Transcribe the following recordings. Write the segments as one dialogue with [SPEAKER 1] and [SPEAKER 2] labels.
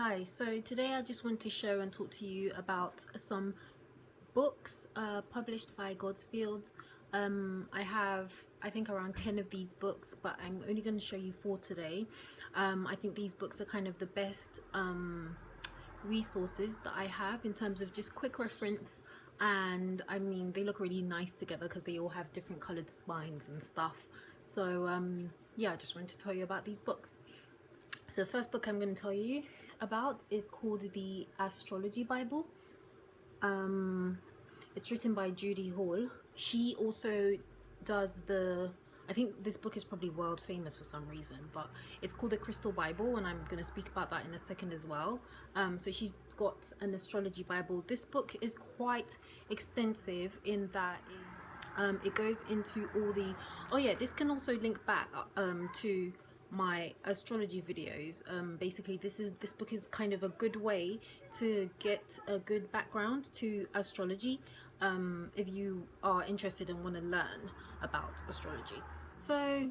[SPEAKER 1] Hi, so today I just want to show and talk to you about some books published by Godsfield. I think around 10 of these books, but I'm only going to show you 4 today. I think these books are kind of the best resources that I have in terms of just quick reference, and I mean they look really nice together because they all have different colored spines and stuff. So yeah, I just wanted to tell you about these books. So the first book I'm going to tell you about is called the Astrology Bible. It's written by Judy Hall. She also does I think this book is probably world famous for some reason, but it's called the Crystal Bible, and I'm going to speak about that in a second as well. So she's got an Astrology Bible. This book is quite extensive in that it goes into all the... Oh yeah, this can also link back to my astrology videos. Basically this book is kind of a good way to get a good background to astrology if you are interested and want to learn about astrology. So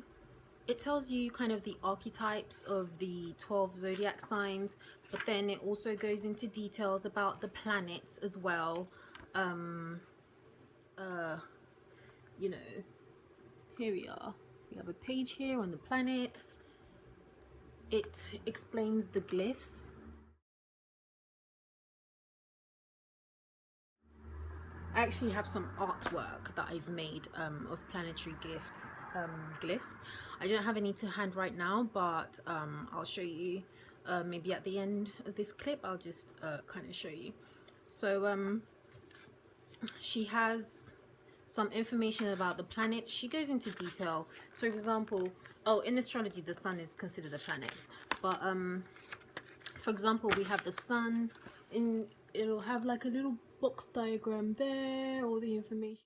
[SPEAKER 1] it tells you kind of the archetypes of the 12 zodiac signs, but then it also goes into details about the planets as well. You know, here we are. We have a page here on the planets. It explains the glyphs. I actually have some artwork that I've made of planetary glyphs. I don't have any to hand right now, but I'll show you maybe at the end of this clip. I'll just kind of show you. So she has some information about the planets. She goes into detail. So for example, in astrology the sun is considered a planet, but for example, we have the sun, and it'll have like a little box diagram there, all the information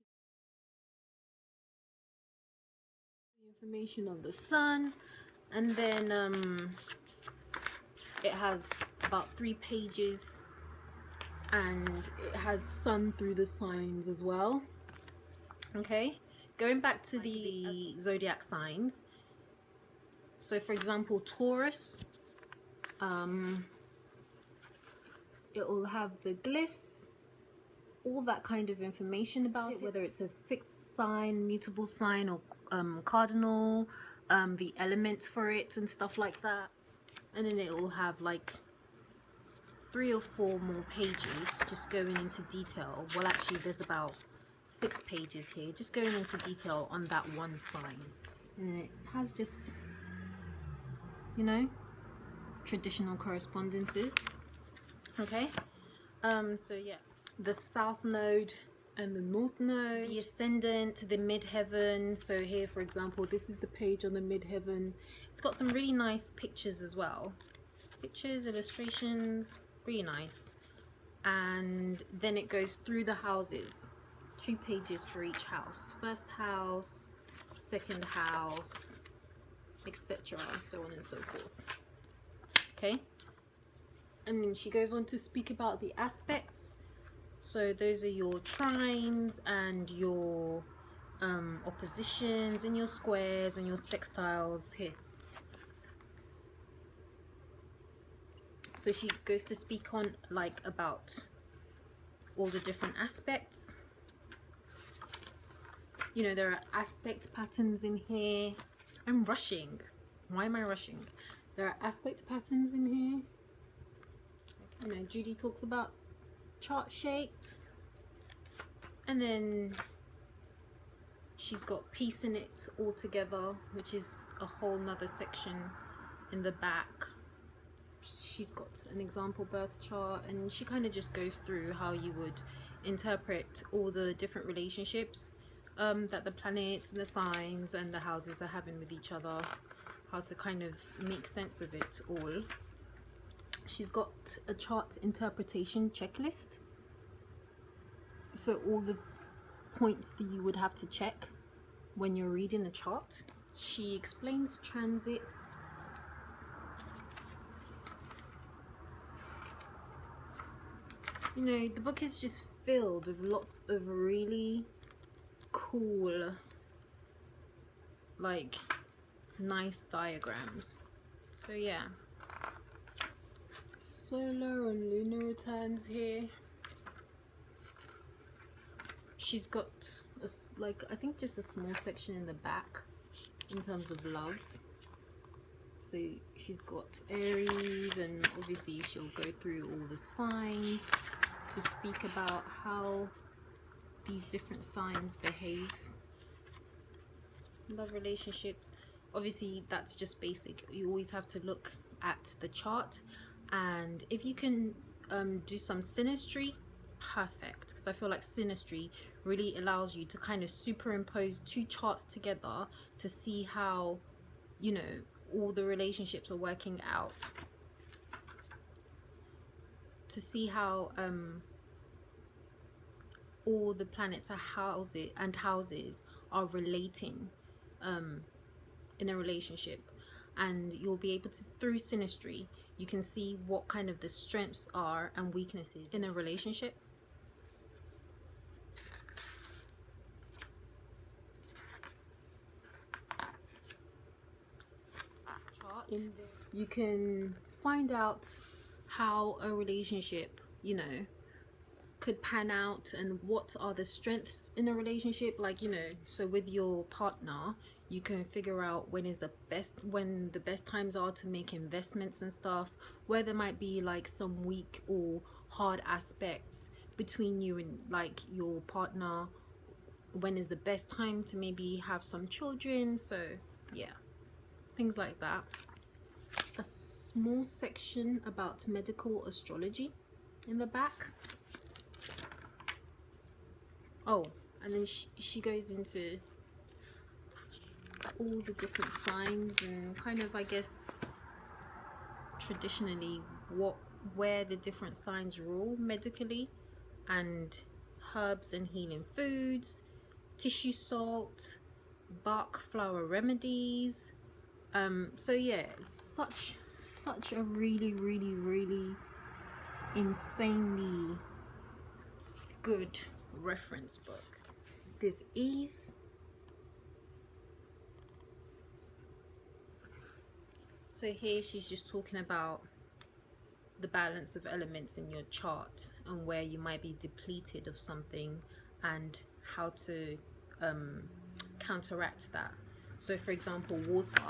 [SPEAKER 1] on the sun, and then it has about 3 pages, and it has sun through the signs as well. Okay, going back to the zodiac signs. So for example, Taurus, it will have the glyph, all that kind of information about it, whether it's a fixed sign, mutable sign, or cardinal, the elements for it and stuff like that. And then it will have like 3 or 4 more pages just going into detail. Well, actually there's about 6 pages here just going into detail on that one sign, and it has just, you know, traditional correspondences. Okay, so yeah, the south node and the north node, the ascendant, the midheaven. So here, for example, this is the page on the midheaven. It's got some really nice pictures as well, pictures, illustrations, really nice. And then it goes through the houses, 2 pages for each house, first house, second house, etc., so on and so forth. Okay, and then she goes on to speak about the aspects. So those are your trines and your oppositions and your squares and your sextiles here. So she goes to speak on like about all the different aspects. You know, there are aspect patterns in here. I'm rushing. Why am I rushing? There are aspect patterns in here. You know, Judy talks about chart shapes, and then she's got piece in it all together, which is a whole nother section in the back. She's got an example birth chart, and she kind of just goes through how you would interpret all the different relationships that the planets and the signs and the houses are having with each other, how to kind of make sense of it all. She's got a chart interpretation checklist, so all the points that you would have to check when you're reading a chart. She explains transits. You know, the book is just filled with lots of really cool, like, nice diagrams. So yeah, solar and lunar returns here. She's got like, I think just a small section in the back in terms of love. So she's got Aries, and obviously she'll go through all the signs to speak about how these different signs behave. Love, relationships, obviously that's just basic. You always have to look at the chart, and if you can do some synastry, perfect, because I feel like synastry really allows you to kind of superimpose two charts together to see how, you know, all the relationships are working out, to see how all the planets are houses are relating in a relationship. And you'll be able to, through synastry, you can see what kind of the strengths are and weaknesses in a relationship. You can find out how a relationship, you know, could pan out, and what are the strengths in a relationship. Like, you know, so with your partner, you can figure out when the best times are to make investments and stuff, where there might be like some weak or hard aspects between you and like your partner, when is the best time to maybe have some children. So yeah, things like that. A small section about medical astrology in the back. Oh, and then she goes into all the different signs and kind of, I guess, traditionally where the different signs rule medically, and herbs and healing foods, tissue salt, bark flower remedies. So yeah, it's such a really insanely good reference book. There's ease. So here she's just talking about the balance of elements in your chart and where you might be depleted of something and how to counteract that. So for example, water,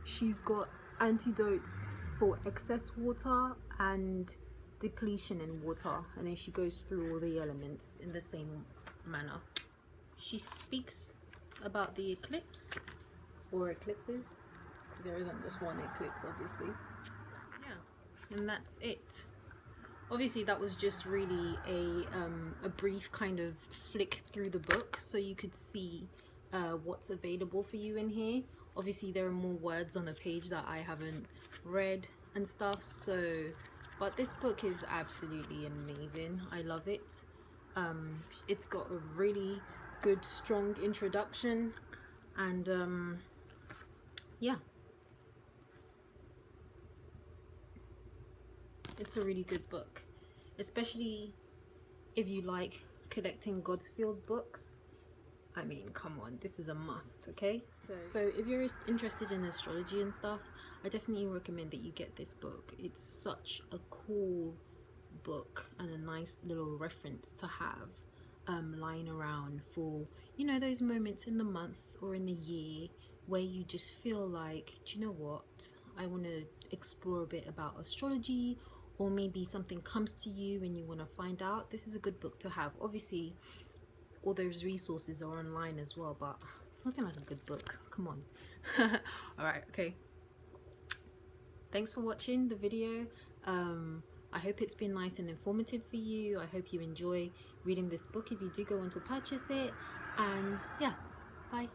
[SPEAKER 1] she's got antidotes for excess water and depletion in water, and then she goes through all the elements in the same manner. She speaks about the eclipse or eclipses, because there isn't just one eclipse, obviously. Yeah, and that's it. Obviously that was just really a brief kind of flick through the book so you could see what's available for you in here. Obviously there are more words on the page that I haven't read and stuff, so but this book is absolutely amazing. I love it. It's got a really good strong introduction, and yeah, it's a really good book, especially if you like collecting Godsfield books. I mean, come on, this is a must, okay? So if you're interested in astrology and stuff, I definitely recommend that you get this book. It's such a cool book and a nice little reference to have lying around for, you know, those moments in the month or in the year where you just feel like, do you know what, I want to explore a bit about astrology, or maybe something comes to you and you want to find out. This is a good book to have. Obviously all those resources are online as well, but it's nothing like a good book. Come on. All right, okay, thanks for watching the video. I hope it's been nice and informative for you. I hope you enjoy reading this book if you do go on to purchase it, and yeah, bye.